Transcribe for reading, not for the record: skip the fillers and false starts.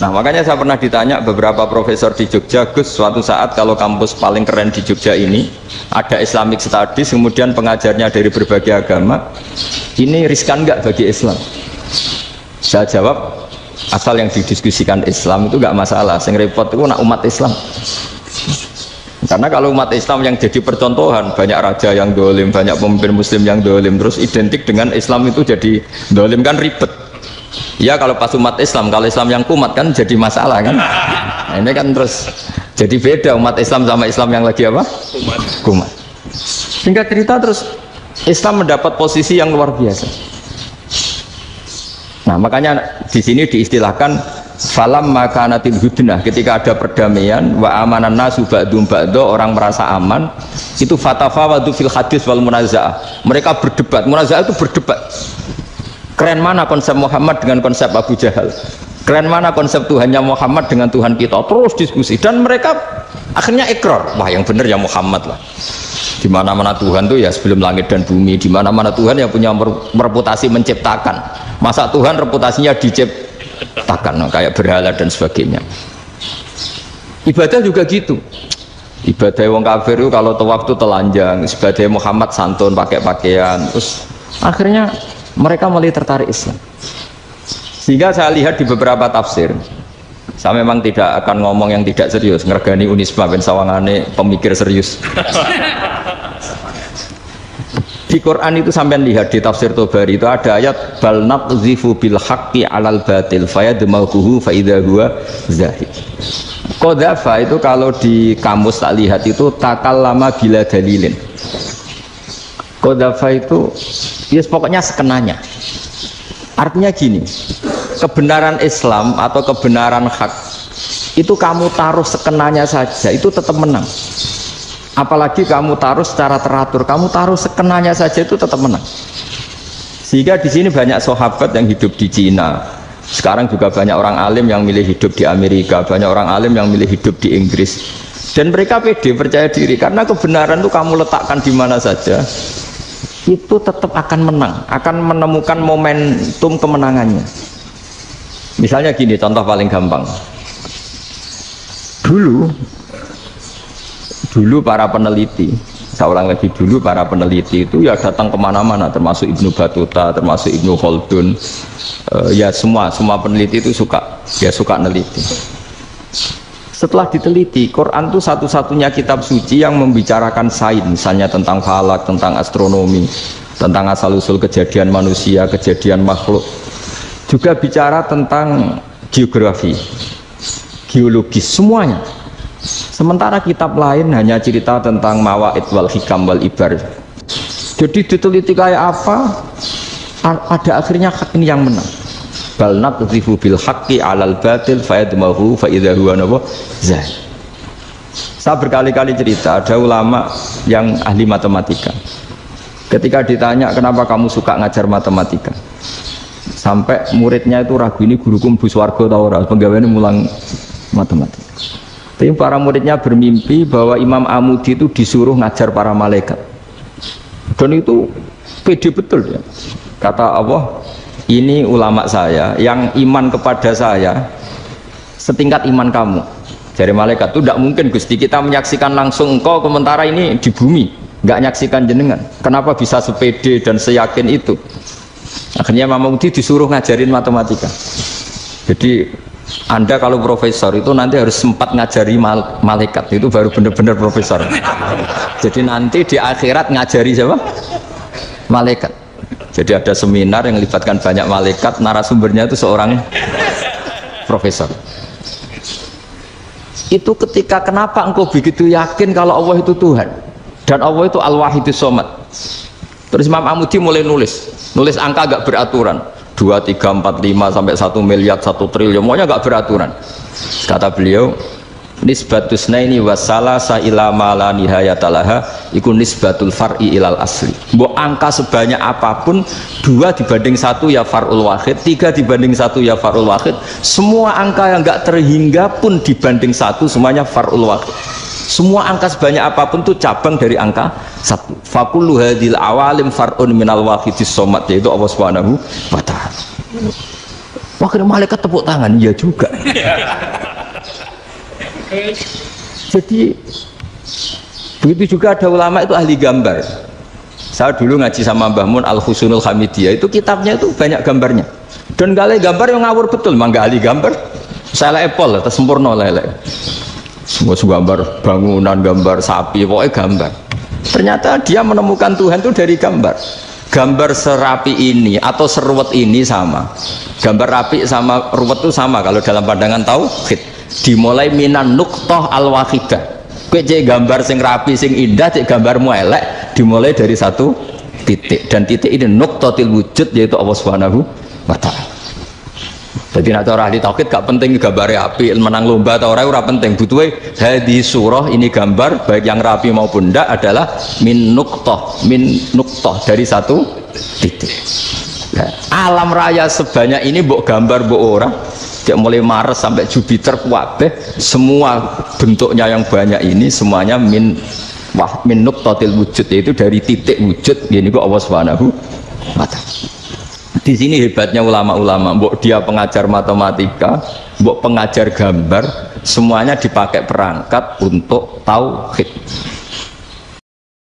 Nah makanya saya pernah ditanya beberapa profesor di Jogja, Gus, suatu saat kalau kampus paling keren di Jogja ini ada Islamic Studies, kemudian pengajarnya dari berbagai agama, ini riskan nggak bagi Islam? Saya jawab, asal yang didiskusikan Islam itu nggak masalah, yang repot itu nak umat Islam. Karena kalau umat Islam yang jadi percontohan, banyak raja yang dolim, banyak pemimpin muslim yang dolim, terus identik dengan Islam itu jadi dolim, kan ribet. Ya kalau pas umat Islam, kalau Islam yang kumat kan jadi masalah kan. Nah, ini kan terus jadi beda umat Islam sama Islam yang lagi apa? Kumat. Singkat cerita terus Islam mendapat posisi yang luar biasa. Nah makanya di sini diistilahkan falam makanatil hudnah, ketika ada perdamaian wa amanan nasu ba'dum ba'do, orang merasa aman, itu fatafawadu fil hadis wal munazaah, mereka berdebat. Munazaah itu berdebat, keren mana konsep Muhammad dengan konsep Abu Jahal, keren mana konsep Tuhannya Muhammad dengan Tuhan kita, terus diskusi. Dan mereka akhirnya ikrar, wah yang benar ya Muhammad lah, di mana-mana Tuhan tuh ya sebelum langit dan bumi, di mana-mana Tuhan yang punya reputasi menciptakan, masa Tuhan reputasinya diciptakan, kayak berhala dan sebagainya. Ibadah juga gitu, ibadah wong kafir itu kalau tawaf itu telanjang, ibadah Muhammad santun pakai pakaian, terus akhirnya mereka mulai tertarik Islam. Sehingga saya lihat di beberapa tafsir, saya memang tidak akan ngomong yang tidak serius, ngergani Unisba ben sawangane pemikir serius. Di Quran itu sampai lihat di tafsir Tobari itu ada ayat bal naqzifu bil haqqi 'alal batil fayadmaghuhu fa idza huwa zahid. Qadzafa itu kalau di kamus tak lihat itu takallama bila dalilin. Qadzafa itu ya pokoknya sekenanya. Artinya gini, kebenaran Islam atau kebenaran hak itu kamu taruh sekenanya saja itu tetap menang. Apalagi kamu taruh secara teratur, kamu taruh sekenanya saja itu tetap menang. Sehingga di sini banyak sahabat yang hidup di Cina. Sekarang juga banyak orang alim yang milih hidup di Amerika, banyak orang alim yang milih hidup di Inggris. Dan mereka pede, percaya diri, karena kebenaran itu kamu letakkan di mana saja, itu tetap akan menang, akan menemukan momentum kemenangannya. Misalnya gini, contoh paling gampang. Dulu para peneliti, saya ulang lagi, dulu para peneliti itu ya datang kemana-mana, termasuk Ibnu Battuta, termasuk Ibnu Khaldun, ya semua peneliti itu suka neliti. Setelah diteliti, Quran itu satu-satunya kitab suci yang membicarakan sains, misalnya tentang falak, tentang astronomi, tentang asal-usul kejadian manusia, kejadian makhluk, juga bicara tentang geografi, geologis, semuanya. Sementara kitab lain hanya cerita tentang mawaid wal hikam wal ibar. Jadi diteliti kayak apa, ada akhirnya hak ini yang menang. Bal naqzifu bil haqqi 'alal batil fayadmaghu fa idza huwa zahid. Saya berkali-kali cerita, ada ulama yang ahli matematika. Ketika ditanya kenapa kamu suka ngajar matematika, sampai muridnya itu ragu, ini guruku mlebu swarga ta ora, penggaweane mulang matematika. Tapi para muridnya bermimpi bahwa Imam Amudi itu disuruh ngajar para malaikat. Dan itu pede betul ya. Kata Allah, ini ulama saya yang iman kepada saya setingkat iman kamu. Dari malaikat itu tidak mungkin Gusti, kita menyaksikan langsung engkau, sementara ini di bumi nggak nyaksikan jenengan. Kenapa bisa sepede dan seyakin itu? Akhirnya Imam Amudi disuruh ngajarin matematika. Jadi Anda kalau profesor itu nanti harus sempat ngajari malaikat, itu baru benar-benar profesor. Jadi nanti di akhirat ngajari siapa? Malaikat. Jadi ada seminar yang melibatkan banyak malaikat, narasumbernya itu seorang profesor. Itu ketika kenapa engkau begitu yakin kalau Allah itu Tuhan dan Allah itu Al-Wahidus Shomad. Terus Imam Amudi mulai nulis angka agak beraturan. 2, 3, 4, 5 sampai 1 miliar, 1 triliun, semuanya enggak beraturan. Kata beliau, nisbatus naini wasalasa ila ma la nihayatalaha iku nisbatul far'i ilal asli. Mbok angka sebanyak apapun, 2 dibanding 1 ya far'ul wahid, 3 dibanding 1 ya far'ul wahid. Semua angka yang enggak terhingga pun dibanding 1 semuanya far'ul wahid. Semua angka sebanyak apapun itu cabang dari angka 1. Fakullu hadil awalim far'un minal wahidis somad, yaitu Allah Subhanahu wa ta'ala. Akhirnya malaikat tepuk tangan, iya juga. Jadi begitu juga ada ulama itu ahli gambar. Saya dulu ngaji sama Mbah Mun Al-Husunul Hamidiyah, itu kitabnya itu banyak gambarnya. Dan kali gambar yang ngawur betul, mangga ahli gambar. Saya Apple, atau sempurna lele. Semua gambar bangunan, gambar sapi, pokoknya gambar. Ternyata dia menemukan Tuhan itu dari gambar. Gambar serapi ini atau seruwet ini sama. Gambar rapi sama ruwet itu sama kalau dalam pandangan tauhid. Dimulai minan nuqtah al-wahidah. Kowe cek gambar sing rapi, sing indah, cek gambarmu elek, dimulai dari satu titik. Dan titik ini nuqtatil wujud, yaitu Allah Subhanahu wa ta'ala. Jadi nak cara ahli tauhid gak penting gambarnya api, menang lomba atau ora penting. Butuhe hadis surah ini gambar baik yang rapi maupun ndak adalah min nuqtah dari satu titik. Nah, alam raya sebanyak ini mbok gambar mbok ora, cek mulai Mars sampai Jupiter kabeh semua bentuknya yang banyak ini semuanya min nuqtatil wujud, yaitu dari titik wujud. Ini kok Allah Subhanahu wa ta'ala. Di sini hebatnya ulama-ulama, mbok dia pengajar matematika, mbok pengajar gambar, semuanya dipakai perangkat untuk tauhid.